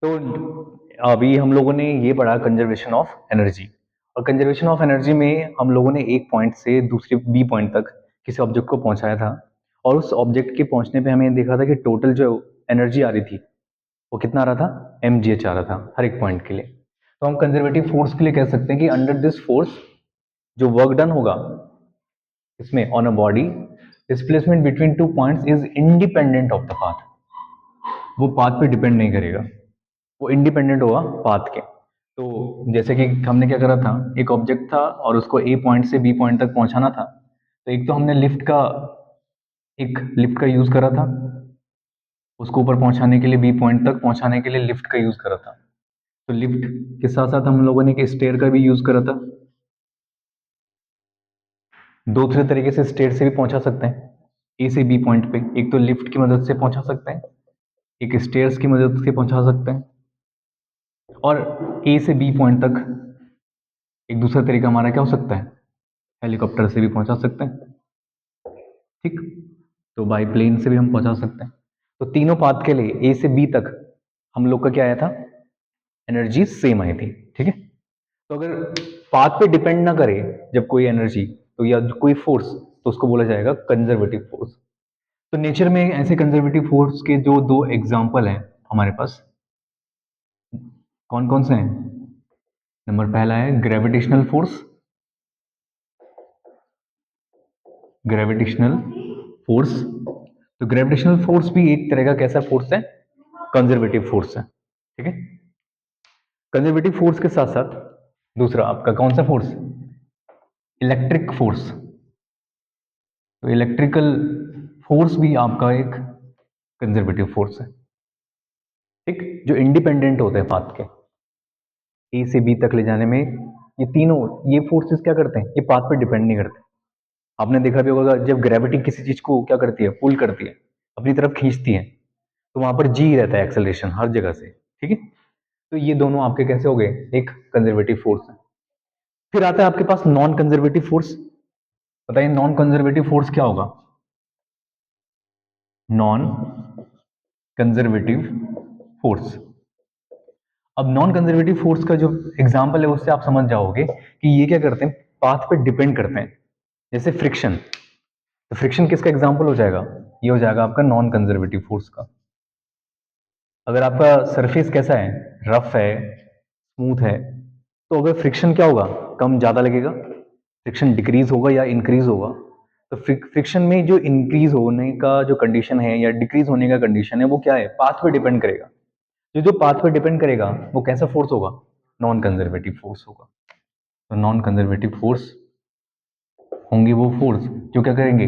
तो अभी हम लोगों ने ये पढ़ा कंजर्वेशन ऑफ एनर्जी, और कंजर्वेशन ऑफ एनर्जी में हम लोगों ने एक पॉइंट से दूसरे बी पॉइंट तक किसी ऑब्जेक्ट को पहुंचाया था, और उस ऑब्जेक्ट के पहुंचने पे हमें देखा था कि टोटल जो एनर्जी आ रही थी वो कितना आ रहा था, mgh आ रहा था हर एक पॉइंट के लिए। तो हम कंजर्वेटिव फोर्स के लिए कह सकते हैं कि अंडर दिस फोर्स जो वर्क डन होगा इसमें on a body, displacement between two points is independent of the path. वो पाथ पे डिपेंड नहीं करेगा, वो इंडिपेंडेंट होगा पाथ के। तो जैसे कि हमने क्या करा था, एक ऑब्जेक्ट था और उसको ए पॉइंट से बी पॉइंट तक पहुंचाना था, तो एक तो हमने लिफ्ट का यूज करा था, उसको ऊपर पहुंचाने के लिए, बी पॉइंट तक पहुंचाने के लिए लिफ्ट का यूज करा था। तो लिफ्ट के साथ साथ हम लोगों ने एक स्टेयर का भी यूज करा था। दूसरे तरीके से स्टेयर से भी पहुंचा सकते हैं ए से बी पॉइंट पे, एक तो लिफ्ट की मदद से पहुंचा सकते हैं, एक स्टेयर्स की मदद से पहुंचा सकते हैं, और ए से बी पॉइंट तक एक दूसरा तरीका हमारा क्या हो सकता है, हेलीकॉप्टर से भी पहुंचा सकते हैं। ठीक, तो बाई प्लेन से भी हम पहुंचा सकते हैं। तो तीनों पाथ के लिए ए से बी तक हम लोग का क्या आया था, एनर्जी सेम आई थी। ठीक है, तो अगर पाथ पे डिपेंड ना करे जब कोई एनर्जी, तो या कोई फोर्स, तो उसको बोला जाएगा कंजर्वेटिव फोर्स। तो नेचर में ऐसे कंजर्वेटिव फोर्स के जो दो एग्जाम्पल हैं हमारे पास, कौन कौन से हैं? नंबर पहला है ग्रेविटेशनल फोर्स। ग्रेविटेशनल फोर्स, तो ग्रेविटेशनल फोर्स भी एक तरह का कैसा फोर्स है, कंजर्वेटिव फोर्स है। ठीक है, कंजर्वेटिव फोर्स के साथ साथ दूसरा आपका कौन सा फोर्स, इलेक्ट्रिक फोर्स। तो इलेक्ट्रिकल फोर्स भी आपका एक कंजर्वेटिव फोर्स है। ठीक, जो इंडिपेंडेंट होते हैं पाथ के, ए से बी तक ले जाने में ये तीनों, ये फोर्सेस क्या करते हैं, ये पाथ पे डिपेंड नहीं करते। आपने देखा भी होगा जब ग्रेविटी किसी चीज को क्या करती है, पुल करती है, अपनी तरफ खींचती है, तो वहां पर जी रहता है, एक्सेलरेशन हर जगह से। ठीक है, तो ये दोनों आपके कैसे हो गए, एक कंजर्वेटिव फोर्स है। फिर आता है आपके पास नॉन कंजर्वेटिव फोर्स। बताइए नॉन कंजर्वेटिव फोर्स क्या होगा, नॉन कंजर्वेटिव फोर्स। अब नॉन कंजर्वेटिव फोर्स का जो एग्जांपल है उससे आप समझ जाओगे कि ये क्या करते हैं, पाथ पे डिपेंड करते हैं। जैसे फ्रिक्शन, तो फ्रिक्शन किसका एग्जांपल हो जाएगा, ये हो जाएगा आपका नॉन कंजर्वेटिव फोर्स का। अगर आपका सरफेस कैसा है, रफ है, स्मूथ है, तो अगर फ्रिक्शन क्या होगा, कम ज्यादा लगेगा, फ्रिक्शन डिक्रीज होगा या इंक्रीज होगा। तो फ्रिक्शन में जो इंक्रीज होने का जो कंडीशन है या डिक्रीज होने का कंडीशन है वो क्या है, पाथ पे डिपेंड करेगा। जो जो पाथ पे डिपेंड करेगा वो कैसा फोर्स होगा, नॉन कंजर्वेटिव फोर्स होगा। तो नॉन कंजर्वेटिव फोर्स होंगे वो फोर्स जो क्या करेंगे,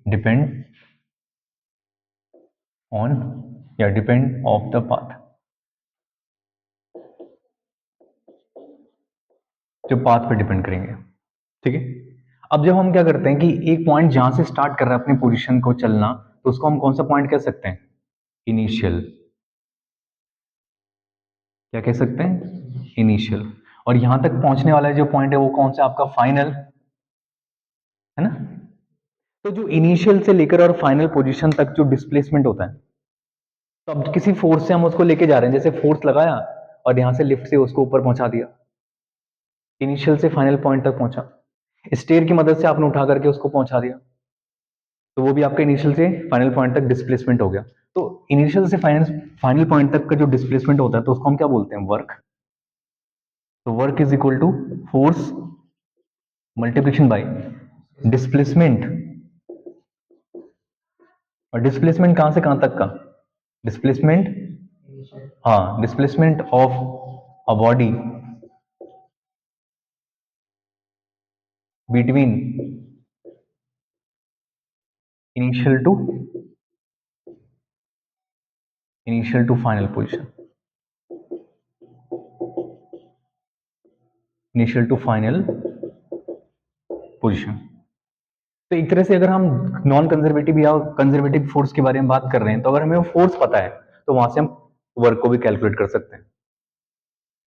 डिपेंड ऑन या डिपेंड ऑफ द पाथ, जो पाथ पे डिपेंड करेंगे। ठीक है, अब जब हम क्या करते हैं कि एक पॉइंट जहां से स्टार्ट कर रहा है अपनी पोजीशन को चलना, तो उसको हम कौन सा पॉइंट कह सकते हैं, इनिशियल। क्या कह सकते हैं, इनिशियल। और यहां तक पहुंचने वाला जो पॉइंट है वो कौन सा, आपका फाइनल, है ना। तो जो इनिशियल से लेकर और फाइनल पोजीशन तक जो डिस्प्लेसमेंट होता है, तो अब किसी फोर्स से हम उसको लेके जा रहे हैं, जैसे फोर्स लगाया और यहां से लिफ्ट से उसको ऊपर पहुंचा दिया, इनिशियल से फाइनल पॉइंट तक पहुंचा। स्टेयर की मदद से आपने उठा करके उसको पहुंचा दिया, तो वो भी आपका इनिशियल से फाइनल पॉइंट तक डिस्प्लेसमेंट हो गया। तो इनिशियल से फाइनल फाइनल पॉइंट तक का जो डिस्प्लेसमेंट होता है, तो उसको हम क्या बोलते हैं, वर्क। तो work is equal to force multiplication by displacement. और डिस्प्लेसमेंट कहां से कहां तक का, डिस्प्लेसमेंट, हाँ, displacement of a body between initial to final position, initial to final position. तो एक तरह से अगर हम नॉन कंजर्वेटिव या कंजर्वेटिव फोर्स के बारे में बात कर रहे हैं, तो अगर हमें वो फोर्स पता है तो वहां से हम वर्क को भी कैलकुलेट कर सकते हैं,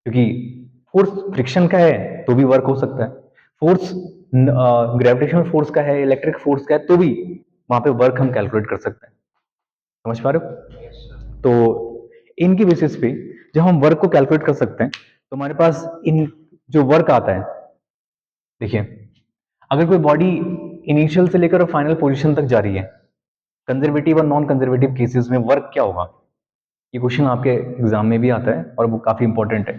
क्योंकि फोर्स फ्रिक्शन का है तो भी वर्क हो सकता है, फोर्स ग्रेविटेशनल फोर्स का है, इलेक्ट्रिक फोर्स का है, तो भी वहां पे वर्क हम कैलकुलेट कर सकते हैं। समझ पा रहे हो? तो इनकी बेसिस पे जब हम वर्क को कैलकुलेट कर सकते हैं तो हमारे पास इन जो वर्क आता है, देखिए अगर कोई बॉडी इनिशियल से लेकर फाइनल पोजीशन तक जा रही है, कंजर्वेटिव और नॉन कंजर्वेटिव केसेस में वर्क क्या होगा, ये क्वेश्चन आपके एग्जाम में भी आता है और वो काफी इंपॉर्टेंट है।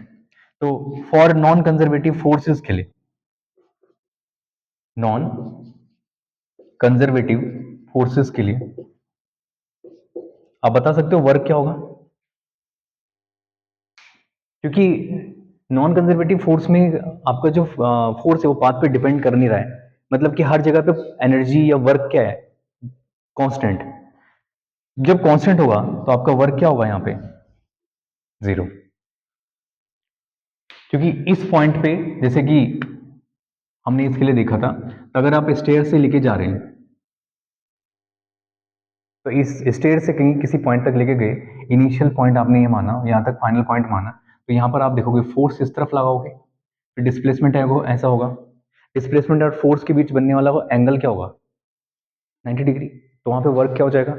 तो फॉर नॉन कंजर्वेटिव फोर्सेस के लिए, नॉन कंजर्वेटिव फोर्सेस के लिए आप बता सकते हो वर्क क्या होगा, क्योंकि नॉन कंजर्वेटिव फोर्स में आपका जो फोर्स है वो पाथ पे डिपेंड कर नहीं रहा है, मतलब कि हर जगह पे एनर्जी या वर्क क्या है, कांस्टेंट। जब कांस्टेंट होगा तो आपका वर्क क्या होगा यहाँ पे, जीरो। क्योंकि इस पॉइंट पे जैसे कि हमने इसके लिए देखा था, तो अगर आप स्टेयर से लेके जा रहे हैं तो इस स्टेयर से कहीं किसी पॉइंट तक लेके गए, इनिशियल पॉइंट आपने ये माना, यहाँ तक फाइनल पॉइंट माना, तो यहाँ पर आप देखोगे फोर्स इस तरफ लगाओगे, फिर डिस्प्लेसमेंट है वो ऐसा होगा, डिस्प्लेसमेंट और फोर्स के बीच बनने वाला वो एंगल क्या होगा, 90 डिग्री। तो वहां पे वर्क क्या हो जाएगा,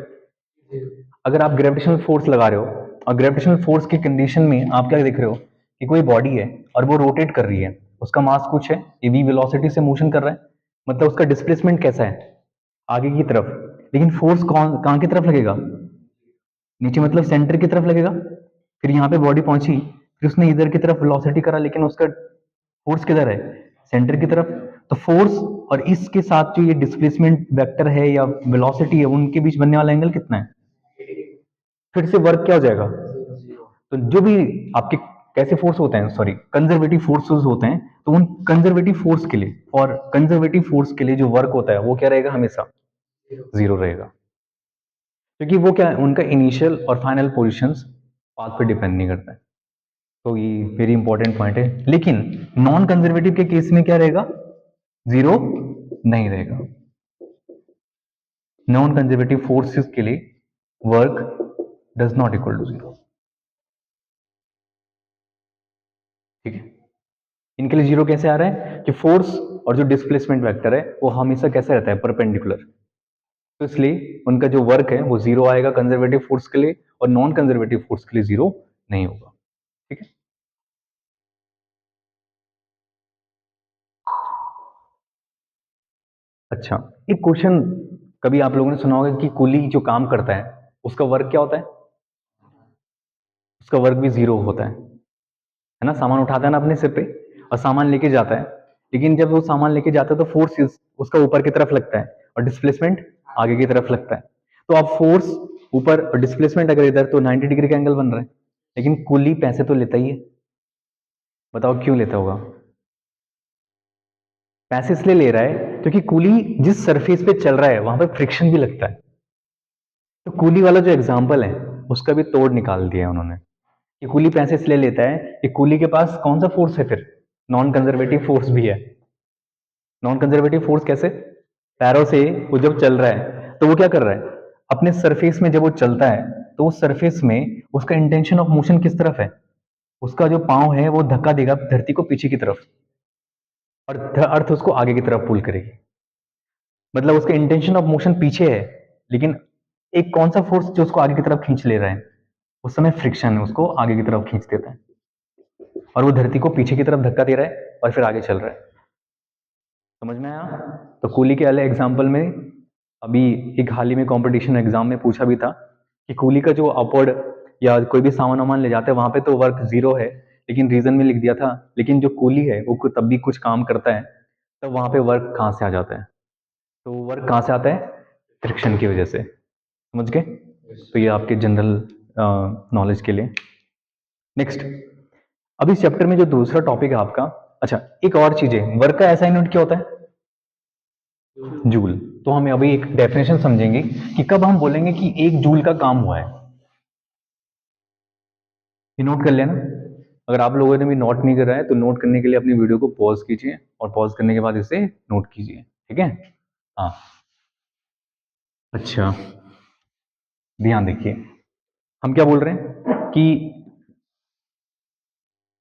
अगर आप ग्रेविटेशनल फोर्स लगा रहे हो और ग्रेविटेशनल फोर्स की कंडीशन में आप क्या देख रहे हो कि कोई बॉडी है और वो रोटेट कर रही है, उसका मास कुछ है, ये v वेलोसिटी से मोशन कर रहा है, मतलब उसका डिस्प्लेसमेंट कैसा है, आगे की तरफ, लेकिन फोर्स कहाँ की तरफ लगेगा, नीचे, मतलब सेंटर की तरफ लगेगा। फिर यहाँ पे बॉडी पहुंची, फिर उसने इधर की तरफ वेलोसिटी करा, लेकिन उसका फोर्स किधर है, सेंटर की तरफ। तो फोर्स और इसके साथ जो ये डिस्प्लेसमेंट वेक्टर है या वेलोसिटी है, उनके बीच बनने वाला एंगल कितना है, फिर से वर्क क्या हो जाएगा। तो जो भी आपके कैसे फोर्स होते हैं, सॉरी कंजर्वेटिव फोर्सेस होते हैं, तो उन कंजर्वेटिव फोर्स के लिए और कंजर्वेटिव फोर्स के लिए जो वर्क होता है वो क्या रहेगा, हमेशा जीरो रहेगा, क्योंकि वो क्या है, उनका इनिशियल और फाइनल पोजिशंस पाथ पे डिपेंड नहीं करता है। तो ये वेरी इंपॉर्टेंट पॉइंट है, लेकिन नॉन कंजर्वेटिव के केस में क्या रहेगा, जीरो नहीं रहेगा। नॉन कंजर्वेटिव फोर्सेस के लिए work does not equal to zero, ठीक है। इनके लिए जीरो कैसे आ रहा है कि फोर्स और जो डिस्प्लेसमेंट वेक्टर है वो हमेशा कैसे रहता है, परपेंडिकुलर। तो इसलिए उनका जो वर्क है वो जीरो आएगा कंजर्वेटिव फोर्स के लिए, और नॉन कंजर्वेटिव फोर्स के लिए जीरो नहीं होगा, ठीक है। अच्छा, एक क्वेश्चन कभी आप लोगों ने सुना होगा कि कुली जो काम करता है उसका वर्क क्या होता है, उसका वर्क भी जीरो होता है ना, सामान उठाता है ना अपने सिर पे और सामान लेके जाता है, लेकिन जब वो सामान लेके जाता है तो फोर्स उसका ऊपर की तरफ लगता है और डिस्प्लेसमेंट आगे की तरफ लगता है। तो अब फोर्स ऊपर और डिस्प्लेसमेंट अगर इधर, तो 90 डिग्री का एंगल बन रहा है, लेकिन कुली पैसे तो लेता ही है, बताओ क्यों लेता होगा। पैसे इसलिए ले रहा है क्योंकि कुली जिस सरफेस पे चल रहा है वहां पे फ्रिक्शन भी लगता है। तो कूली वाला जो एग्जाम्पल है उसका भी तोड़ निकाल दिया है उन्होंने, कि कूली पैसे इसलिए लेता है कि कूली के पास कौन सा फोर्स है, फिर नॉन कंजर्वेटिव फोर्स भी है। नॉन कंजर्वेटिव फोर्स कैसे, पैरों से वो जब चल रहा है तो वो क्या कर रहा है, अपने सरफेस में जब वो चलता है तो उस सरफेस में उसका इंटेंशन ऑफ मोशन किस तरफ है, उसका जो पांव है वो धक्का देगा धरती को पीछे की तरफ, और अर्थ उसको आगे की तरफ पुल करेगी, मतलब उसका इंटेंशन ऑफ मोशन पीछे है, लेकिन एक कौन सा फोर्स जो उसको आगे की तरफ खींच ले रहा है, उस समय फ्रिक्शन है उसको आगे की तरफ खींच देता है, और वो धरती को पीछे की तरफ धक्का दे रहा है और फिर आगे चल रहा है। समझ में आया। तो कूली के वाले एग्जाम्पल में अभी एक हाल ही में कंपटीशन एग्जाम में पूछा भी था कि कूली का जो अपवर्ड या कोई भी सामान वामान ले जाते हैं वहां पे तो वर्क जीरो है, लेकिन रीजन में लिख दिया था, लेकिन जो कूली है वो तब भी कुछ काम करता है, तब वहां पे वर्क कहाँ से आ जाता है, तो वर्क कहाँ से आता है, फ्रिक्शन की वजह से। समझ गए। तो ये आपके जनरल नॉलेज के लिए। नेक्स्ट, अब इस चैप्टर में जो दूसरा टॉपिक है आपका, अच्छा एक और चीज है, वर्क का ऐसा यूनिट क्या होता है, जूल। तो हम अभी एक डेफिनेशन समझेंगे कि कब हम बोलेंगे कि एक जूल का काम हुआ है। ये नोट कर लेना, अगर आप लोगों ने भी नोट नहीं करा है तो नोट करने के लिए अपनी वीडियो को पॉज कीजिए और पॉज करने के बाद इसे नोट कीजिए, ठीक है। हाँ, अच्छा ध्यान देखिए, हम क्या बोल रहे हैं कि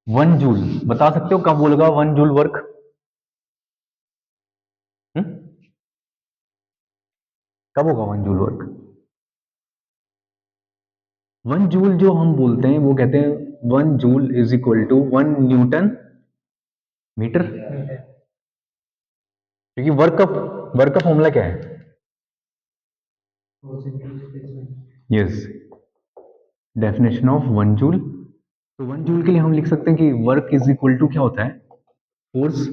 1 जूल, बता सकते हो कब बोलेगा 1 जूल वर्क, कब होगा 1 जूल वर्क, 1 जूल जो हम बोलते हैं वो कहते हैं 1 joule is equal to 1 newton metre, क्योंकि वर्क का फॉर्मूला क्या है? Yes, definition of 1 joule. तो 1 जूल के लिए हम लिख सकते हैं कि वर्क इज इक्वल टू क्या होता है? फोर्स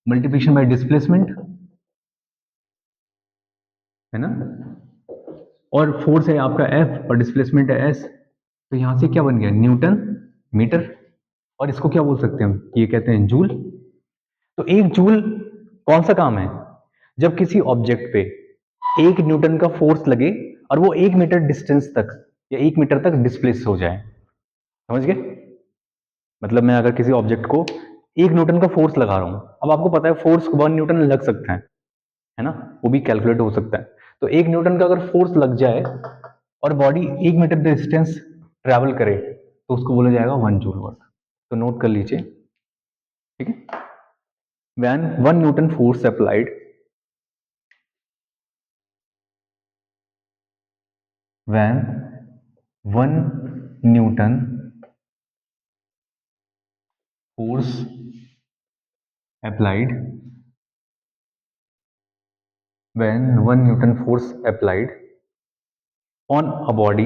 मल्टीप्लिकेशन बाय डिस्प्लेसमेंट, है ना? और फोर्स है आपका F और डिस्प्लेसमेंट है S, तो यहां से क्या बन गया? Newton metre. और इसको क्या बोल सकते हैं हम? ये कहते हैं जूल। तो 1 जूल कौन सा काम है? जब किसी ऑब्जेक्ट पे 1 न्यूटन का फोर्स लगे और वो 1 मीटर डिस्टेंस तक या 1 मीटर तक डिस्प्लेस हो जाए। समझ गए? मतलब मैं अगर किसी ऑब्जेक्ट को 1 न्यूटन का फोर्स लगा रहा हूं, अब आपको पता है फोर्स 1 न्यूटन लग सकता है ना? वो भी कैलकुलेट हो सकता है। तो 1 न्यूटन का अगर फोर्स लग जाए और बॉडी 1 मीटर डिस्टेंस ट्रैवल करे तो उसको बोला जाएगा 1 जूल वर्क। तो नोट कर लीजिए, ठीक है? When 1 Newton force applied, when 1 Newton force applied, when 1 newton force applied on a body,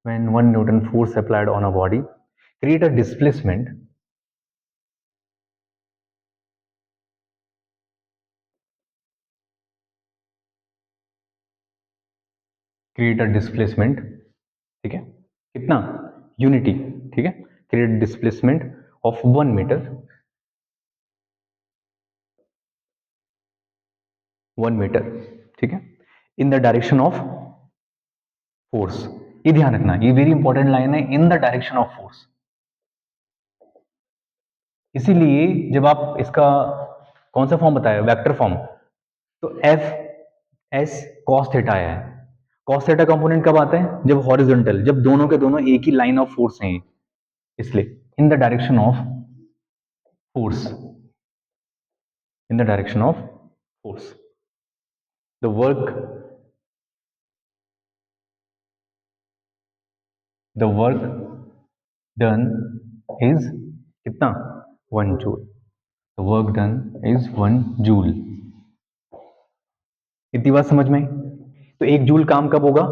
when 1 newton force applied on a body create a displacement, create a displacement, ठीक है? कितना? Unity, ठीक है? create displacement of 1 meter, 1 meter, ठीक है? in the direction of force। ये ध्यान रखना, ये वेरी इंपॉर्टेंट लाइन है, in the direction of force. इसीलिए जब आप इसका कौन सा फॉर्म बताया, वेक्टर फॉर्म, तो एफ एस कॉस थीटा आया है। कॉस थीटा कंपोनेंट कब आता है? जब हॉरिजॉन्टल, जब दोनों के दोनों एक ही लाइन ऑफ फोर्स हैं, इसलिए in the direction of force, in the direction of force the work, the work done is कितना? 1 joule. The work done is 1 joule. इतनी बात समझ में आई? तो 1 जूल काम कब होगा?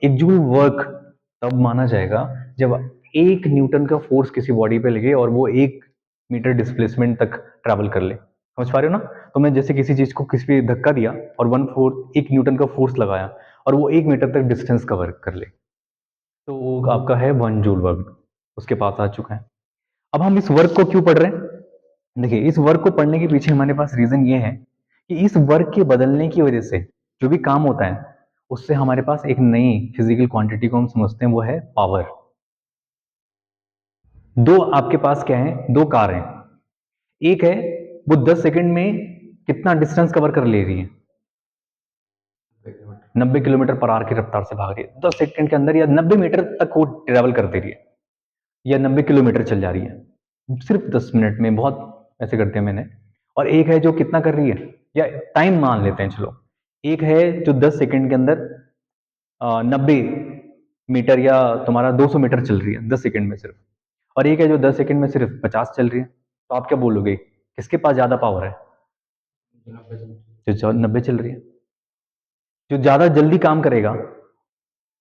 1 जूल वर्क तब माना जाएगा जब 1 न्यूटन का फोर्स किसी बॉडी पे लगे और वो 1 मीटर डिस्प्लेसमेंट तक ट्रैवल कर ले। समझ पा रहे हो ना? तो मैं जैसे किसी चीज को किसी पे धक्का दिया और 1 न्यूटन का फोर्स लगाया और वो 1 मीटर तक डिस्टेंस कवर कर ले, तो वो आपका है 1 जूल वर्क, उसके पास आ चुका है। अब हम इस वर्क को क्यों पढ़ रहे हैं? देखिए, इस वर्क को पढ़ने के पीछे हमारे पास रीजन ये है कि इस वर्क के बदलने की वजह से जो भी काम होता है उससे हमारे पास एक नई फिजिकल क्वांटिटी को हम समझते हैं, वो है पावर। दो आपके पास क्या है? दो कार हैं। एक है वो 10 सेकंड में कितना डिस्टेंस कवर कर ले रही है? 90 किलोमीटर पर आवर की रफ्तार से भाग रही है, 10 सेकंड के अंदर या 90 मीटर तक वो ट्रेवल कर दे रही है, या 90 किलोमीटर चल जा रही है सिर्फ 10 मिनट में। बहुत ऐसे करते हैं मैंने। और एक है जो कितना कर रही है, या टाइम मान लेते हैं चलो, एक है जो 10 सेकंड के अंदर 90 मीटर या तुम्हारा 200 मीटर चल रही है 10 सेकंड में सिर्फ, और एक है जो 10 सेकंड में सिर्फ 50 चल रही है। तो आप क्या बोलोगे, किसके पास ज्यादा पावर है? जो 90 चल रही है, जो ज्यादा जल्दी काम करेगा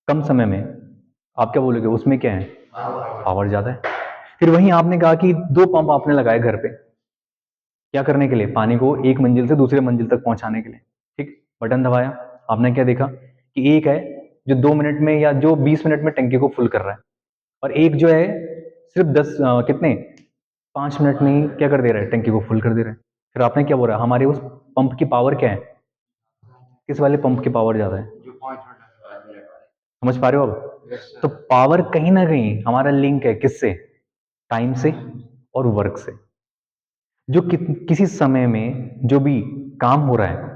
कम समय में, आप क्या बोलोगे, उसमें क्या है? पावर ज्यादा है। फिर वहीं आपने कहा कि दो पंप आपने लगाए घर पे, क्या करने के लिए? पानी को एक मंजिल से दूसरे मंजिल तक पहुंचाने के लिए। ठीक, बटन दबाया, आपने क्या देखा कि एक है जो 2 मिनट में या जो 20 मिनट में टंकी को फुल कर रहा है, और एक जो है सिर्फ 5 मिनट में ही क्या कर दे रहा है? टंकी को फुल कर दे रहा है। फिर आपने क्या बोला, हमारे उस पंप की पावर क्या है? किस वाले पंप की पावर ज्यादा है? समझ पा रहे हो अब? तो पावर कहीं ना कहीं हमारा लिंक है किससे? टाइम से और वर्क से। जो किसी समय में जो भी काम हो रहा है,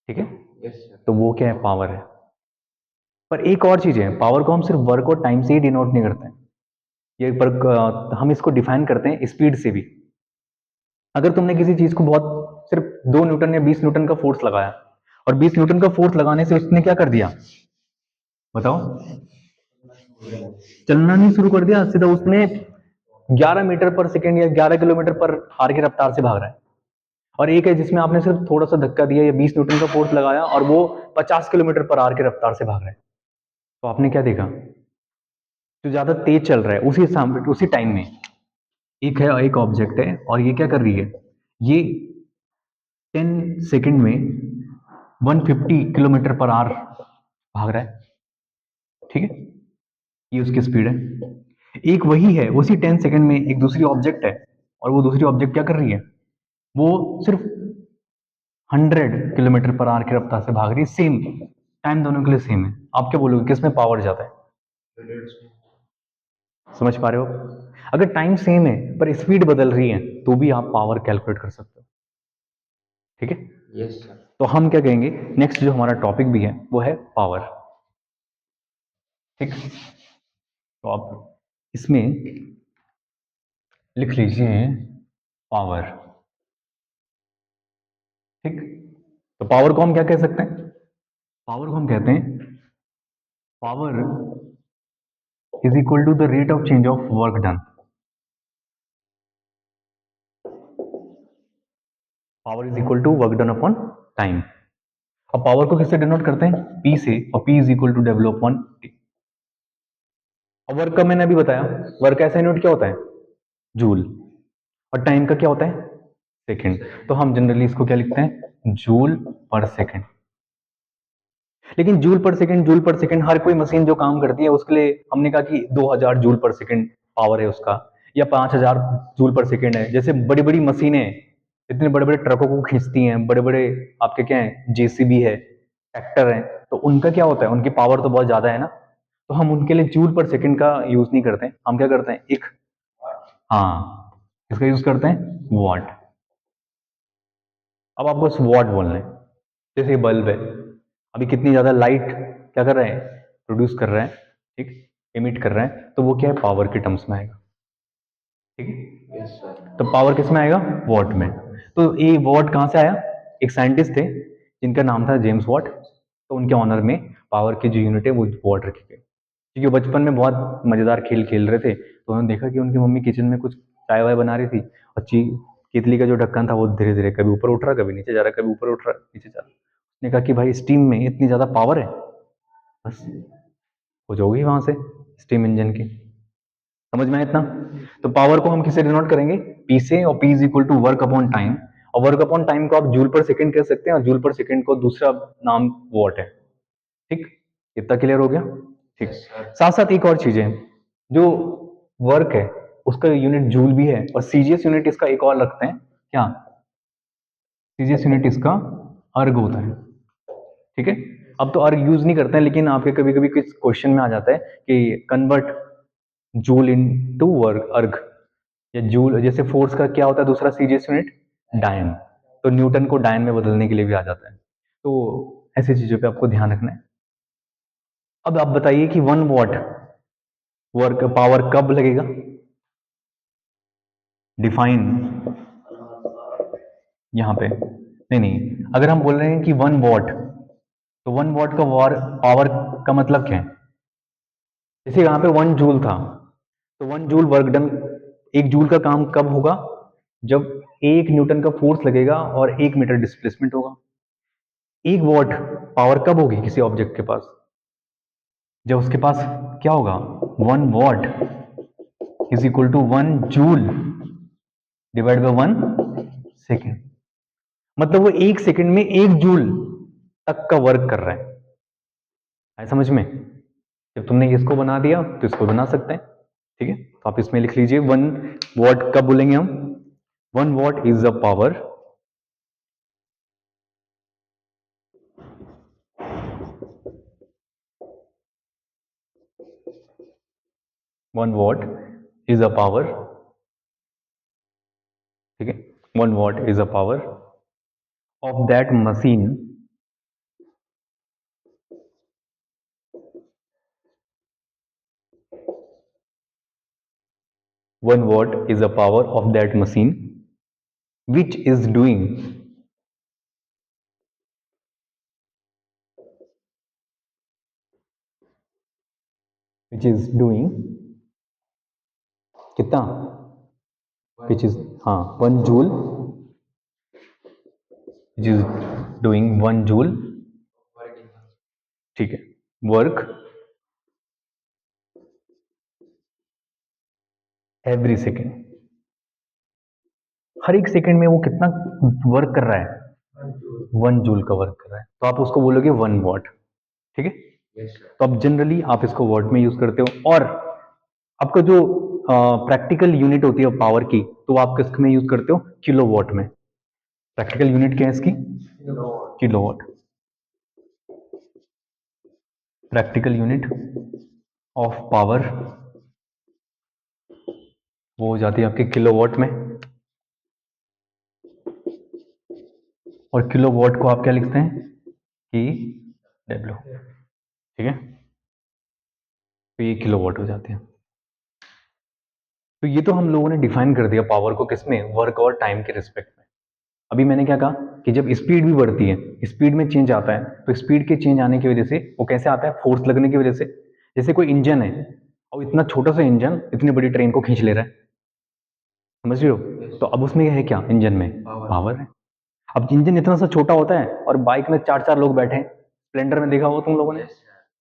ठीक है, तो वो क्या है? पावर है। पर एक और चीज है, पावर को हम सिर्फ वर्क और टाइम से ही डिनोट नहीं करते हैं, ये वर्क हम इसको डिफाइन करते हैं स्पीड से भी। अगर तुमने किसी चीज को बहुत सिर्फ 2 न्यूटन या 20 न्यूटन का फोर्स लगाया और 20 न्यूटन का फोर्स लगाने से उसने क्या कर दिया, बताओ? चलना नहीं शुरू कर दिया, सीधा उसने 11 मीटर पर सेकेंड या 11 किलोमीटर पर आर की रफ्तार से भाग रहा है। और एक है जिसमें आपने सिर्फ थोड़ा सा धक्का दिया या 20 न्यूटन का फोर्स लगाया और वो 50 किलोमीटर पर आर की रफ्तार से भाग रहा है। तो आपने क्या देखा, जो ज्यादा तेज चल रहा है उसी टाइम में एक ऑब्जेक्ट है और ये क्या कर रही है, ये 10 सेकंड में 150 किलोमीटर पर आवर भाग रहा है, ठीक है, ये उसकी स्पीड है। एक वही है, उसी 10 सेकंड में एक दूसरी ऑब्जेक्ट है और वो दूसरी ऑब्जेक्ट क्या कर रही है, वो सिर्फ 100 किलोमीटर पर आवर की रफ्तार से भाग रही है। सेम टाइम दोनों के लिए सेम है। आप क्या बोलोगे, किसमें पावर ज्यादा है? समझ पा रहे हो? अगर टाइम सेम है पर स्पीड बदल रही है तो भी आप पावर कैलकुलेट कर सकते हो, ठीक है? Yes sir. तो हम क्या कहेंगे, नेक्स्ट जो हमारा टॉपिक भी है वो है पावर, ठीक। तो आप इसमें लिख लीजिए पावर, ठीक। तो पावर को हम क्या कह सकते हैं, पावर को हम कहते हैं power is equal to the rate of change of work done. Power is equal to work done upon time. अब पावर को किससे डिनोट करते हैं, पी से, और P is equal to develop upon T. और वर्क का मैंने अभी बताया, वर्क ऐसा यूनिट क्या होता है, जूल, और टाइम का क्या होता है, सेकंड। तो हम जनरली इसको क्या लिखते हैं, जूल पर सेकंड। लेकिन जूल पर सेकंड हर कोई मशीन जो काम करती है उसके लिए हमने कहा कि 2000 जूल पर सेकंड पावर है उसका, या 5000 जूल पर सेकंड है। जैसे बड़ी बड़ी मशीनें इतने बड़े बड़े ट्रकों को खींचती हैं, बड़े बड़े आपके क्या है, जेसीबी है, ट्रैक्टर है, तो उनका क्या होता है, उनकी पावर तो बहुत ज्यादा है ना। तो हम उनके लिए जूल पर सेकंड का यूज नहीं करते हैं, हम क्या करते हैं, एक, हाँ, इसका यूज करते हैं वॉट। अब आपको बस वॉट बोलना है। जैसे बल्ब है, अभी कितनी ज्यादा लाइट क्या कर रहे हैं, प्रोड्यूस कर रहे हैं, ठीक, इमिट कर रहे हैं, तो वो क्या है, पावर के टर्म्स में आएगा, ठीक है। Yes sir. तो पावर किस में आएगा, वॉट में। तो ये वॉट कहाँ से आया, एक साइंटिस्ट थे जिनका नाम था जेम्स वॉट, तो उनके ऑनर में पावर की जो यूनिट है वो वॉट रखी गई। क्योंकि वो बचपन में बहुत मजेदार खेल खेल रहे थे, तो उन्होंने देखा कि उनकी मम्मी किचन में कुछ चाय वाय बना रही थी, और केतली का जो ढक्कन था वो धीरे धीरे कभी ऊपर उठ रहा, कभी नीचे जा रहा, कभी ऊपर उठ रहा, नीचे जा रहा। उसने कहा कि भाई स्टीम में इतनी ज्यादा पावर है, बस हो जाओगी वहां से स्टीम इंजन की। समझ में आया इतना? तो पावर को हम किससे डिनोट करेंगे, पी से, और P is equal to work upon time. और वर्क अपॉन टाइम को आप जूल पर सेकंड कह सकते हैं, और जूल पर सेकंड को दूसरा नाम वॉट है, ठीक। इतना क्लियर हो गया, ठीक। Yes sir. साथ साथ एक और चीज है, जो वर्क है उसका यूनिट जूल भी है, और सीजीएस यूनिट इसका एक और लगते हैं, क्या, सीजीएस यूनिट इसका अर्ग होता है, ठीक है। अब तो अर्ग यूज नहीं करते हैं, लेकिन आपके कभी कभी कुछ क्वेश्चन में आ जाता है कि convert joule into work erg, या जूल, जैसे फोर्स का क्या होता है दूसरा सीजीएस यूनिट, डायन, तो न्यूटन को डायन में बदलने के लिए भी आ जाता है। तो ऐसी चीजों पे आपको ध्यान रखना है। अब आप बताइए कि 1 वॉट वर्क पावर कब लगेगा, डिफाइन यहाँ पे, नहीं नहीं, अगर हम बोल रहे हैं कि 1 वॉट, तो 1 वॉट का पावर का मतलब क्या है, जैसे यहाँ पे 1 जूल था, तो 1 जूल वर्क डन, 1 जूल का काम कब होगा, जब 1 न्यूटन का फोर्स लगेगा और 1 मीटर डिस्प्लेसमेंट होगा। 1 वॉट पावर कब होगी किसी ऑब्जेक्ट के पास, जब उसके पास क्या होगा, 1 watt is equal to 1 joule divide by 1 second. मतलब वो 1 सेकेंड में 1 जूल तक का वर्क कर रहा है समझ में? जब तुमने इसको बना दिया तो इसको बना सकते हैं, ठीक है। तो आप इसमें लिख लीजिए 1 वॉट कब बोलेंगे हम, 1 watt is the power, 1 watt is a power, ठीक है, 1 watt is a power of that machine, 1 watt is a power of that machine which is doing which is doing कितना, विच इज हाँ 1 joule, which is doing 1 joule, ठीक है, work every second, हर एक second में वो कितना work कर रहा है, 1 जूल का वर्क कर रहा है, तो आप उसको बोलोगे 1 वॉट, ठीक है। तो अब जनरली आप इसको वॉट में यूज करते हो, और आपका जो प्रैक्टिकल यूनिट होती है पावर की, तो आप किस में यूज करते हो, किलोवाट में। प्रैक्टिकल यूनिट क्या है इसकी, kilowatt. Practical unit of power वो हो जाती है आपके किलोवाट में, और किलोवाट को आप क्या लिखते हैं, कि डब्ल्यू, ठीक है। तो ये किलोवाट हो जाते हैं। तो ये तो हम लोगों ने डिफाइन कर दिया पावर को किसमें, वर्क और टाइम के रिस्पेक्ट में। अभी मैंने क्या कहा कि जब स्पीड भी बढ़ती है, स्पीड में चेंज आता है, तो स्पीड के चेंज आने की वजह से वो कैसे आता है, फोर्स लगने की वजह से। जैसे कोई इंजन है और इतना छोटा सा इंजन इतनी बड़ी ट्रेन को खींच ले रहा है, समझ रहे हो, तो अब उसमें है क्या, इंजन में पावर है। अब इंजन इतना सा छोटा होता है और बाइक में 4-4 लोग बैठे हैं, स्प्लेंडर में देखा होगा तुम लोगों ने,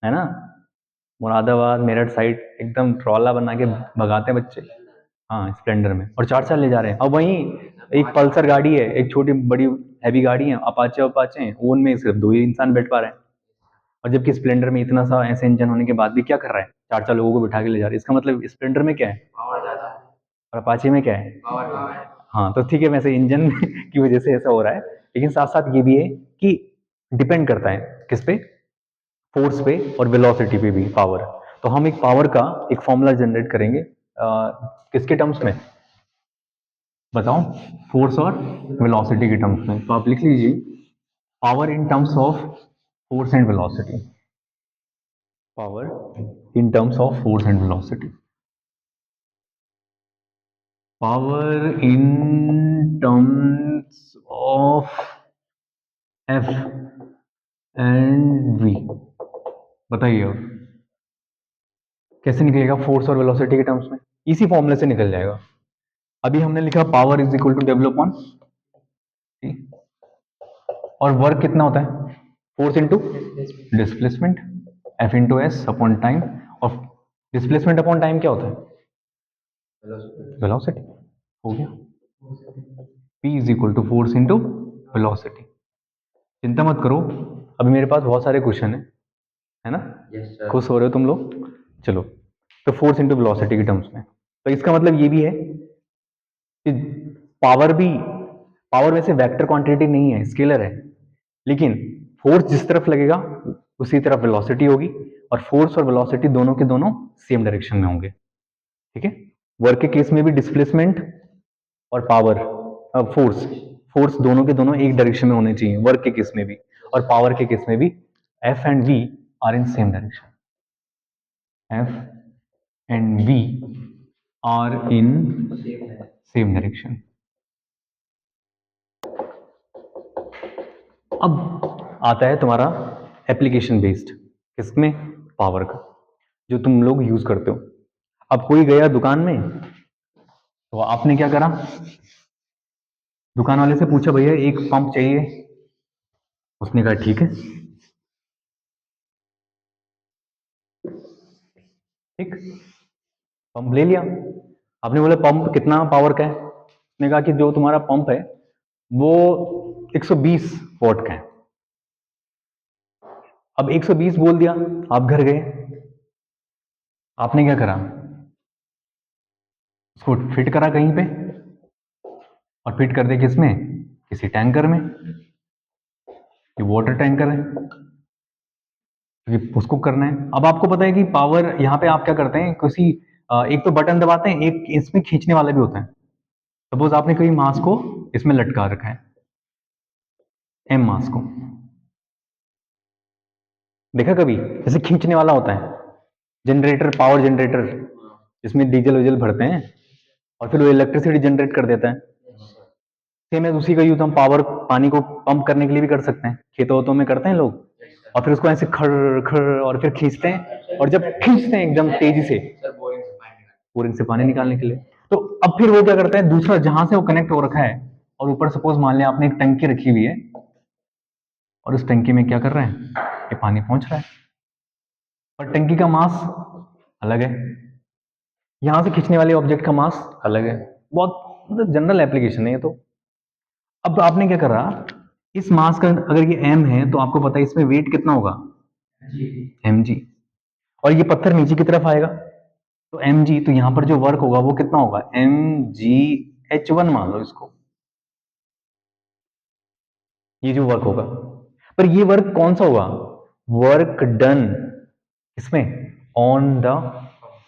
है ना, मुरादाबाद मेरठ साइड एकदम ट्रॉला बना के भगाते हैं बच्चे, हाँ स्प्लेंडर में, और 4-4 ले जा रहे हैं। अब वहीं एक पल्सर गाड़ी है, एक छोटी बड़ी हैवी गाड़ी है, अपाचे अपाचे हैं, उनमें सिर्फ 2 ही इंसान बैठ पा रहे हैं, और जबकि स्प्लेंडर में इतना सा ऐसे इंजन होने के बाद भी क्या कर रहा है, 4-4 लोगों को बिठा के ले जा रहे हैं। इसका मतलब स्प्लेंडर में क्या है, और अपाचे में क्या है, हाँ। तो ठीक है, वैसे इंजन की वजह से ऐसा हो रहा है, लेकिन साथ साथ ये भी है कि डिपेंड करता है किस पे, फोर्स पे और वेलोसिटी पे भी पावर। तो हम एक पावर का एक फॉर्मूला जनरेट करेंगे, किसके टर्म्स में बताओ, फोर्स और वेलोसिटी के टर्म्स में। तो आप लिख लीजिए power in terms of force and velocity, power in terms of force and velocity, power in terms of F and V. बताइए अब कैसे निकलेगा फोर्स और वेलोसिटी के टर्म्स में, इसी फॉर्मूले से निकल जाएगा। अभी हमने लिखा power is equal to W upon, और वर्क कितना होता है, force into displacement, F into S upon time, और डिस्प्लेसमेंट अपॉन टाइम क्या होता है, वेलोसिटी, हो गया। P is equal to force into velocity. चिंता मत करो, अभी मेरे पास बहुत सारे क्वेश्चन है ना, खुश हो रहे हो तुम लोग, चलो। तो फोर्स इंटू वेलोसिटी के टर्म्स में, तो इसका मतलब ये भी है कि पावर भी, पावर वैसे वेक्टर क्वांटिटी नहीं है, स्केलर है, लेकिन फोर्स जिस तरफ लगेगा उसी तरफ वेलोसिटी होगी, और फोर्स और वेलोसिटी दोनों के दोनों सेम डायरेक्शन में होंगे, ठीक है। वर्क के केस में भी डिस्प्लेसमेंट और पावर, फोर्स, फोर्स दोनों के दोनों एक डायरेक्शन में होने चाहिए वर्क के केस में भी, और पावर के केस में भी F and V are in same direction, F and V are in same direction. अब आता है तुम्हारा एप्लीकेशन बेस्ड, किसमें, पावर का, जो तुम लोग यूज करते हो। अब कोई गया दुकान में, तो आपने क्या करा, दुकान वाले से पूछा भैया एक पंप चाहिए, उसने कहा ठीक है, ठीक, पंप ले लिया। आपने बोला पंप कितना पावर का है, उसने कहा कि जो तुम्हारा पंप है वो 120 वॉट का है। अब 120 बोल दिया, आप घर गए, आपने क्या करा, उसको फिट करा कहीं पे, और फिट कर दे किसमें, किसी टैंकर में, ये वाटर टैंकर है, क्योंकि उसको करना है। अब आपको पता है कि पावर यहाँ पे आप क्या करते हैं, किसी एक तो बटन दबाते हैं, एक इसमें खींचने वाला भी होता है। सपोज आपने कोई मास को इसमें लटका रखा है, एम मास को, देखा कभी, जैसे खींचने वाला होता है, जनरेटर, पावर जनरेटर, जिसमें डीजल वीजल भरते हैं और फिर वो इलेक्ट्रिसिटी जनरेट कर देता है। सेम है, उसी का यूज हम पावर, पानी को पंप करने के लिए भी कर सकते हैं, खेतों वेतों में करते हैं लोग, और फिर उसको ऐसे खड़ खड़ और फिर खींचते हैं और जब खींचते हैं एकदम तेजी से बोरिंग से पानी निकालने के लिए, तो अब फिर वो क्या करता है, दूसरा जहां से वो कनेक्ट हो रखा है और ऊपर सपोज मान लिया आपने एक टंकी रखी हुई है और उस टंकी में क्या कर रहे हैं, ये पानी पहुंच रहा है, पर टंकी का मास अलग है, यहां से खींचने वाले ऑब्जेक्ट का मास अलग है। बहुत मतलब जनरल एप्लीकेशन है ये तो। अब आपने क्या करा, इस मास का अगर ये m है तो आपको पता है इसमें वेट कितना होगा, mg, और ये पत्थर नीचे की तरफ आएगा तो mg, तो यहां पर जो वर्क होगा वो कितना होगा, mgh1 मान लो इसको, ये जो वर्क होगा। पर ये वर्क कौन सा होगा, वर्क डन इसमें ऑन द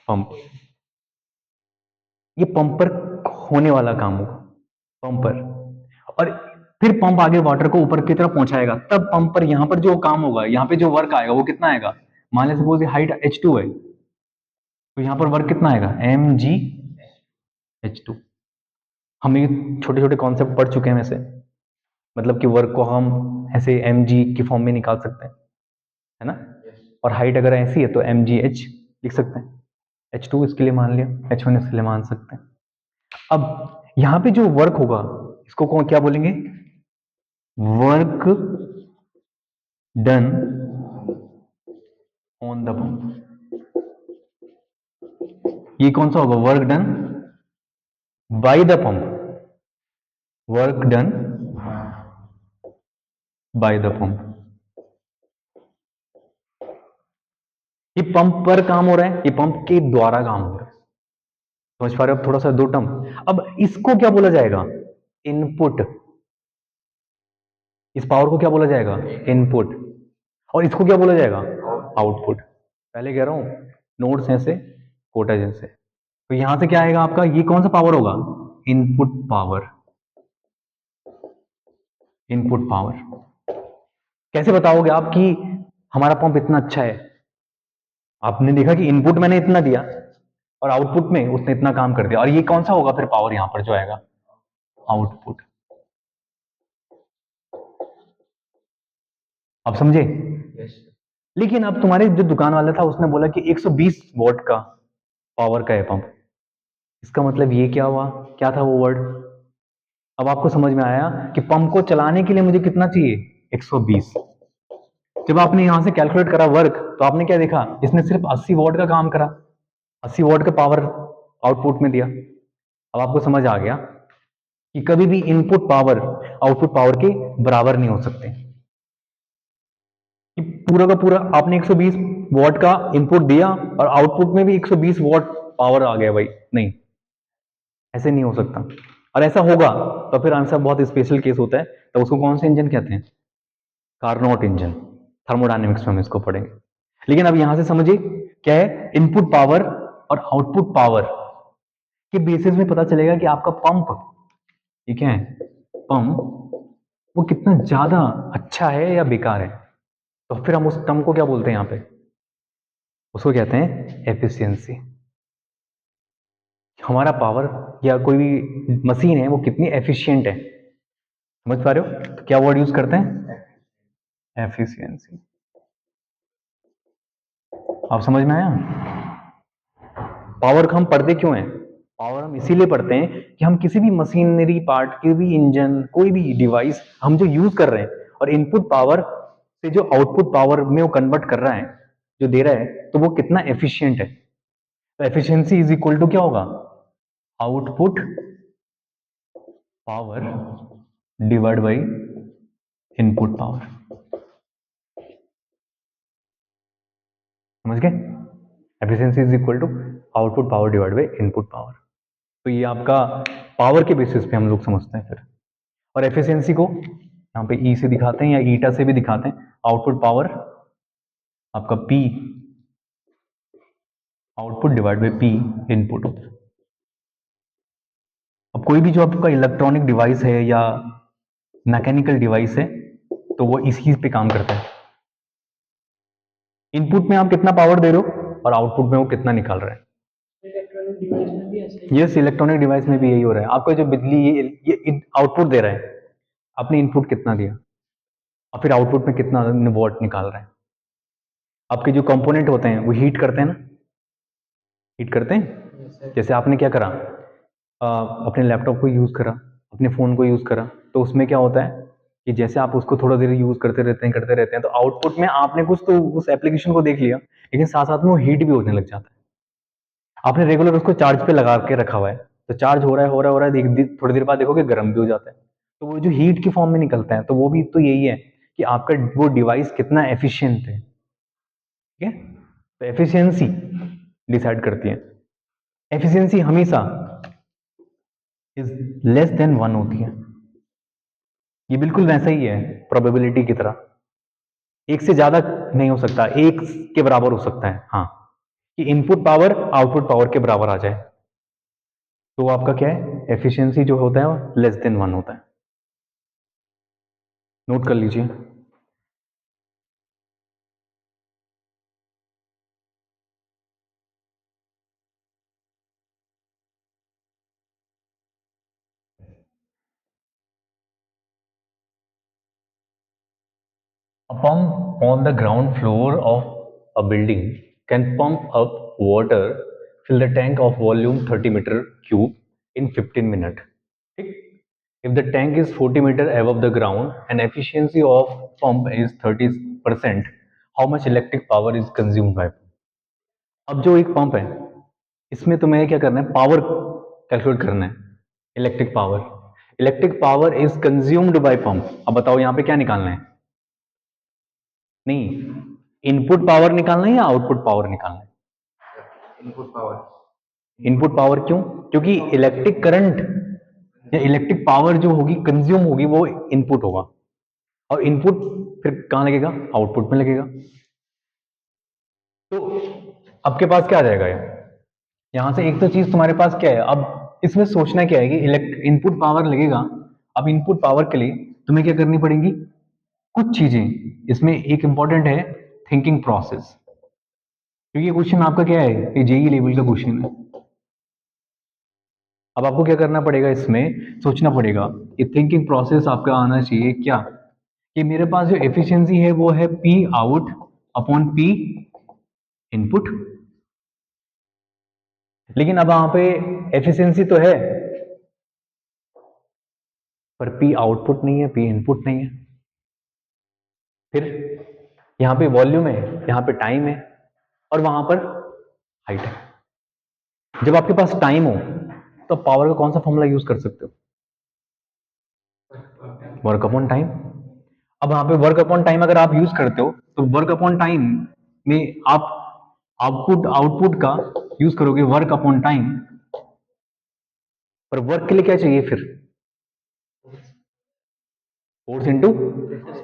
पंप, ये पंप पर होने वाला काम होगा, पंप पर। और फिर पंप आगे वाटर को ऊपर की तरफ पहुंचाएगा, तब पंप पर यहां पर जो काम होगा, यहां पे जो वर्क आएगा वो कितना आएगा, मान लें सपोज ये हाइट h2 है तो यहां पर वर्क कितना आएगा, mgh2। हम ये छोटे छोटे कॉन्सेप्ट पढ़ चुके हैं वैसे, मतलब कि वर्क को हम ऐसे mg की फॉर्म में निकाल सकते हैं, है ना, और हाइट अगर ऐसी है तो mgh लिख सकते हैं, h2 इसके लिए मान लिया, h1 इसके लिए मान सकते हैं। अब यहां पे जो वर्क होगा इसको कौन क्या बोलेंगे, work done on the pump. ये कौन सा होगा, work done by the pump, work done by the pump. ये पंप पर काम हो रहा है, ये पंप के द्वारा काम हो रहा है, समझ पा रहे हो, अब थोड़ा सा दो टर्म। अब इसको क्या बोला जाएगा, इनपुट, इस पावर को क्या बोला जाएगा, इनपुट, और इसको क्या बोला जाएगा, आउटपुट। पहले कह रहा हूं नोड्स ऐसे, कोटा जैसे, तो यहां से क्या आएगा आपका, ये कौन सा पावर होगा, इनपुट पावर, इनपुट पावर। कैसे बताओगे आप कि हमारा पंप इतना अच्छा है, आपने देखा कि इनपुट मैंने इतना दिया और आउटपुट में उसने इतना काम कर दिया, और ये कौन सा होगा फिर पावर यहां पर जो आएगा, आउटपुट। आप समझे, लेकिन अब तुम्हारे जो दुकान वाला था उसने बोला कि 120 वॉट का पावर का है पंप, इसका मतलब ये क्या हुआ, क्या था वो वर्ड। अब आपको समझ में आया कि पंप को चलाने के लिए मुझे कितना चाहिए, 120। जब आपने यहां से कैलकुलेट करा वर्क तो आपने क्या देखा, इसने सिर्फ 80 वॉट का काम करा, 80 वॉट का पावर आउटपुट में दिया। अब आपको समझ आ गया कि कभी भी इनपुट पावर आउटपुट पावर के बराबर नहीं हो सकते, कि पूरा का पूरा आपने 120 वॉट का इनपुट दिया और आउटपुट में भी 120 वॉट पावर आ गया, भाई नहीं, ऐसे नहीं हो सकता। और ऐसा होगा तो फिर आंसर बहुत स्पेशल केस होता है, तो उसको कौन से इंजन कहते हैं, कार्नोट इंजन, थर्मोडायनेमिक्स में हम इसको पढ़ेंगे। लेकिन अब यहां से समझिए क्या है, इनपुट पावर और आउटपुट पावर के बेसिस में पता चलेगा कि आपका पंप, ये क्या है, पंप वो कितना ज्यादा अच्छा है या बेकार है। तो फिर हम उस टर्म को क्या बोलते हैं, यहां पे उसको कहते हैं एफिशिएंसी। हमारा पावर या कोई भी मशीन है वो कितनी एफिशिएंट है, समझ पा रहे हो, तो क्या वर्ड यूज करते हैं, एफिशिएंसी। आप समझ में आया, पावर हम पढ़ते क्यों हैं, पावर हम इसीलिए पढ़ते हैं कि हम किसी भी मशीनरी पार्ट, किसी भी इंजन, कोई भी डिवाइस हम जो यूज कर रहे हैं और इनपुट पावर से जो आउटपुट पावर में वो कन्वर्ट कर रहा है, जो दे रहा है, तो वो कितना एफिशिएंट है। तो एफिशिएंसी इज इक्वल टू क्या होगा, output power divide by input power. समझ गए, efficiency is equal to output power divide by input power. तो ये आपका पावर के बेसिस पे हम लोग समझते हैं फिर। और एफिशिएंसी को यहाँ पे ई से दिखाते हैं या ईटा से भी दिखाते हैं, आउटपुट पावर आपका P output divide by P input. अब कोई भी जो आपका इलेक्ट्रॉनिक डिवाइस है या मैकेनिकल डिवाइस है तो वो इसी पे काम करता है, इनपुट में आप कितना पावर दे रहे हो और आउटपुट में वो कितना निकाल रहा है। इलेक्ट्रॉनिक डिवाइस में भी ऐसा, यस, इलेक्ट्रॉनिक डिवाइस में भी यही हो रहा है। आपका जो बिजली ये आउटपुट दे रहा है, आपने इनपुट कितना दिया और फिर आउटपुट में कितना वॉट निकाल रहा है। आपके जो कंपोनेंट होते हैं वो हीट करते हैं ना, हीट करते हैं। जैसे आपने क्या करा, अपने लैपटॉप को यूज़ करा, अपने फ़ोन को यूज़ करा, तो उसमें क्या होता है कि जैसे आप उसको थोड़ा देर यूज़ करते रहते हैं, तो आउटपुट में आपने कुछ तो उस एप्लीकेशन को देख लिया, लेकिन साथ साथ में वो हीट भी होने लग जाता है। आपने रेगुलर उसको चार्ज पे लगा के रखा हुआ है, तो चार्ज हो रहा है हो रहा है हो रहा है, थोड़ी देर बाद देखोगे गर्म भी हो जाता है। तो वो जो हीट की फॉर्म में निकलता है, तो वो भी तो यही है कि आपका वो डिवाइस कितना एफिशिएंट है। ठीक है, तो एफिशिएंसी डिसाइड करती है। एफिशिएंसी हमेशा इज लेस देन 1 होती है। ये बिल्कुल वैसा ही है प्रोबेबिलिटी की तरह, एक से ज्यादा नहीं हो सकता, एक के बराबर हो सकता है। हाँ, कि इनपुट पावर आउटपुट पावर के बराबर आ जाए, तो आपका क्या है, एफिशिएंसी जो होता है वो लेस देन 1 होता है। नोट कर लीजिए। A pump on the ground floor of a building can pump up water, fill the tank of volume 30 meter cube in 15 minutes. If the tank is 40 meter above the ground and efficiency of pump is 30%, how much electric power is consumed by? अब जो एक pump है, इसमें तुम्हें क्या करना है, power calculate करना है, electric power. Electric power is consumed by pump. अब बताओ यहाँ पे क्या निकालना है? नहीं, इनपुट पावर निकालना है या आउटपुट पावर निकालना है? Input power. इनपुट पावर क्यों? क्योंकि इलेक्ट्रिक करंट या इलेक्ट्रिक पावर जो होगी कंज्यूम होगी वो इनपुट होगा, और इनपुट फिर कहां लगेगा? आउटपुट में लगेगा। तो आपके पास क्या आ जाएगा? यहां से एक तो चीज तुम्हारे पास क्या है, अब इसमें सोचना क्या है कि इनपुट पावर लगेगा। अब इनपुट पावर के लिए तुम्हें क्या करनी पड़ेगी? कुछ चीजें। इसमें एक इंपॉर्टेंट है थिंकिंग प्रोसेस, क्योंकि ये क्वेश्चन आपका क्या है, ये जेई लेवल का क्वेश्चन है। अब आपको क्या करना पड़ेगा, इसमें सोचना पड़ेगा। ये थिंकिंग प्रोसेस आपका आना चाहिए क्या, कि मेरे पास जो एफिशिएंसी है वो है P out upon P input. लेकिन अब वहां पे एफिशिएंसी तो है, पर पी आउटपुट नहीं है, पी इनपुट नहीं है। फिर यहाँ पे वॉल्यूम है, यहाँ पे टाइम है, और वहां पर हाइट है। जब आपके पास टाइम हो तो पावर का कौन सा फॉर्मूला यूज कर सकते हो? Work upon time. अब वहां पे वर्क अपॉन टाइम अगर आप यूज करते हो, तो वर्क अपॉन टाइम में आप आउटपुट का यूज करोगे वर्क अपॉन टाइम, पर वर्क के लिए क्या चाहिए फिर? Force into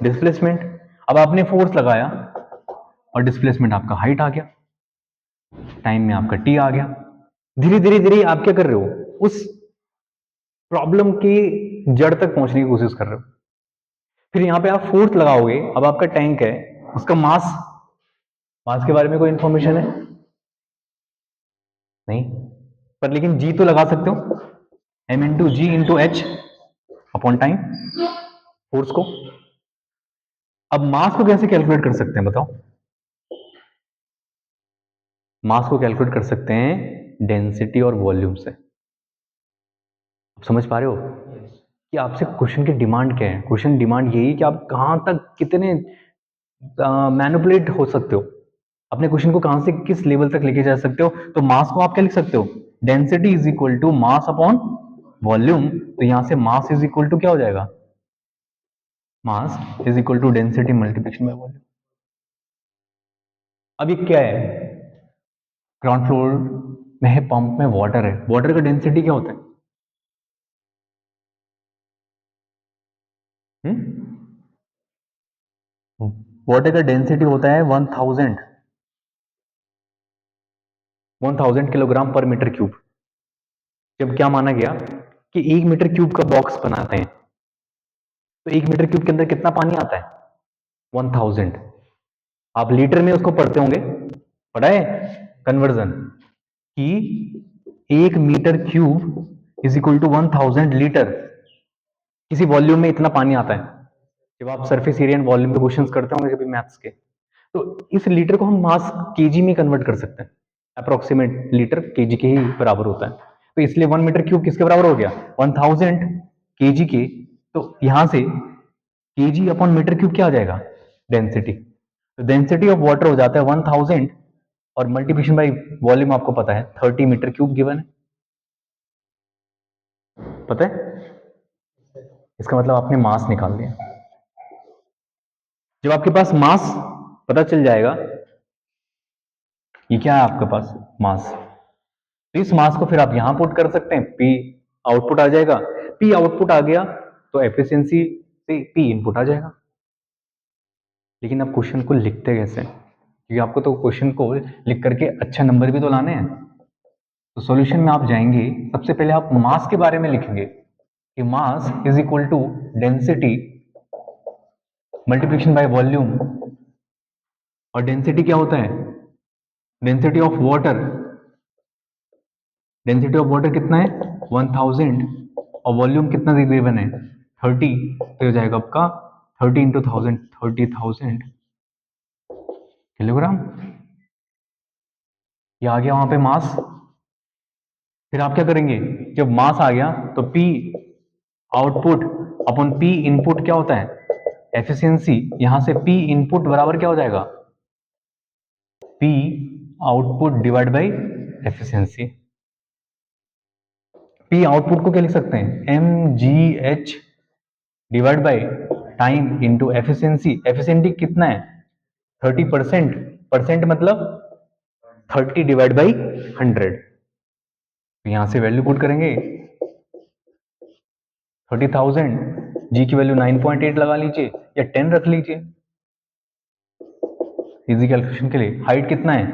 displacement. अब आपने फोर्स लगाया और डिस्प्लेसमेंट आपका हाइट आ गया, टाइम में आपका टी आ गया। धीरे धीरे धीरे आप क्या कर रहे हो, उस प्रॉब्लम की जड़ तक पहुंचने की कोशिश कर रहे हो। फिर यहां पे आप फोर्स लगाओगे। अब आपका टैंक है, उसका मास, मास के बारे में कोई इंफॉर्मेशन है? नहीं, पर लेकिन जी तो लगा सकते हो, M into G into H upon time, force को। अब मास को कैसे कैलकुलेट कर सकते हैं बताओ? मास को कैलकुलेट कर सकते हैं डेंसिटी और वॉल्यूम से। आप समझ पा रहे हो कि आपसे क्वेश्चन की डिमांड क्या है? क्वेश्चन डिमांड यही कि आप कहां तक कितने मैनिपुलेट हो सकते हो, अपने क्वेश्चन को कहां से किस लेवल तक लेके जा सकते हो। तो मास को आप क्या लिख सकते हो? Density is equal to mass upon volume. तो यहां से मास इज इक्वल टू क्या हो जाएगा? Mass is equal to density multiplication by volume. अब ये क्या है, ग्राउंड फ्लोर में है, पंप में वाटर है, वाटर का डेंसिटी क्या होता है? वाटर का डेंसिटी होता है 1000 किलोग्राम पर मीटर क्यूब। जब क्या माना गया कि 1 मीटर क्यूब का बॉक्स बनाते हैं, तो 1 मीटर क्यूब के अंदर कितना पानी आता है? 1000। आप लीटर में उसको पढ़ते होंगे, पढ़ा है कन्वर्जन, कि 1 metre cube is equal to 1000 litre. किसी वॉल्यूम में इतना पानी आता है। जब आप सरफेस एरिया एंड वॉल्यूम पे क्वेश्चंस करते होंगे कभी मैथ्स के, तो इस लीटर को हम मास केजी में कन्वर्ट कर सकते हैं, अप्रोक्सीमेट लीटर केजी के ही बराबर होता है। तो इसलिए 1 मीटर क्यूब किसके बराबर हो गया, 1000 केजी के। तो यहां से केजी अपॉन मीटर क्यूब क्या आ जाएगा, डेंसिटी। तो डेंसिटी ऑफ वाटर हो जाता है 1000 और मल्टीप्लिकेशन बाई वॉल्यूम आपको पता है 30 मीटर क्यूब गिवन है, पता है। इसका मतलब आपने मास निकाल लिया। जब आपके पास मास पता चल जाएगा, ये क्या है आपके पास मास, तो इस मास को फिर आप यहां पुट कर सकते हैं, पी आउटपुट आ जाएगा। पी आउटपुट आ गया तो एफिशिएंसी से पी इनपुट आ जाएगा। लेकिन आप क्वेश्चन को लिखते कैसे, क्योंकि आपको तो क्वेश्चन को लिख करके अच्छा नंबर भी तो लाने हैं। तो सॉल्यूशन में आप जाएंगे, सबसे पहले आप मास के बारे में लिखेंगे कि mass is equal to density multiplication by volume. और डेंसिटी क्या होता है, density of water, density of water कितना है 1000 और वॉल्यूम कितना गिवन है 30, तो हो जाएगा आपका 30 इंटू 1000, 30,000 किलोग्राम। ये आ गया वहां पे मास। फिर आप क्या करेंगे, जब मास आ गया तो P output upon P input क्या होता है, एफिशिएंसी। यहां से P इनपुट बराबर क्या हो जाएगा, P output divide by efficiency. P output को क्या लिख सकते हैं, mgh divide by time into efficiency. Efficiency कितना है 30%, परसेंट मतलब 30 डिवाइड बाई 100। यहां से वैल्यू पुट करेंगे 30,000, जी की वैल्यू 9.8 लगा लीजिए या 10 रख लीजिए इजी कैलकुलेशन के लिए। हाइट कितना है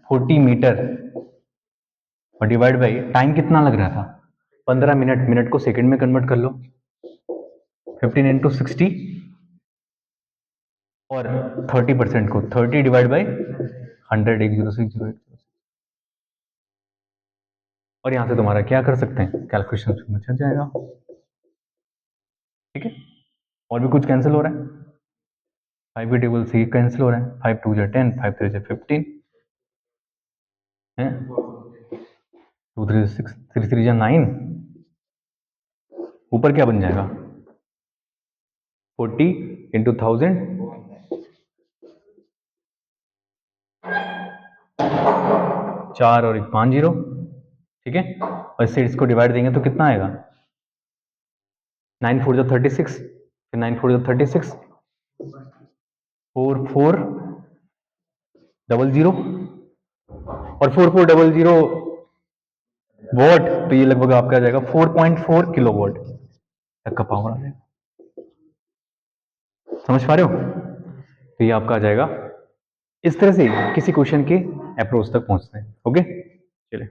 40 मीटर और डिवाइड बाई टाइम कितना लग रहा था 15 मिनट, मिनट को सेकंड में कन्वर्ट कर लो 15 इंटू 60 और 30% को 30 डिवाइड बाई 100, 1060। और यहां से तुम्हारा क्या कर सकते हैं, कैलकुलेशन में चल जाएगा। ठीक है, और भी कुछ कैंसिल हो रहा है, 5 की टेबल से कैंसिल हो रहा है, 5 2 10, 5 3 15 है, 2 3 6, 3 3 9, ऊपर क्या बन जाएगा 40 इंटू 1000, 4 और 1 5 जीरो। ठीक है, और इससे इसको डिवाइड देंगे तो कितना आएगा 9 4 जो 36, फिर 9 4 जो 36, 4 4 डबल जीरो और 4 4 डबल जीरो वॉट, तो ये लगभग आपका आ जाएगा 4.4 किलो वॉट तक का पावर आ जाएगा। समझ पा रहे हो, तो ये आपका आ जाएगा। इस तरह से किसी क्वेश्चन के अप्रोच तक पहुंचते हैं। ओके, चलिए।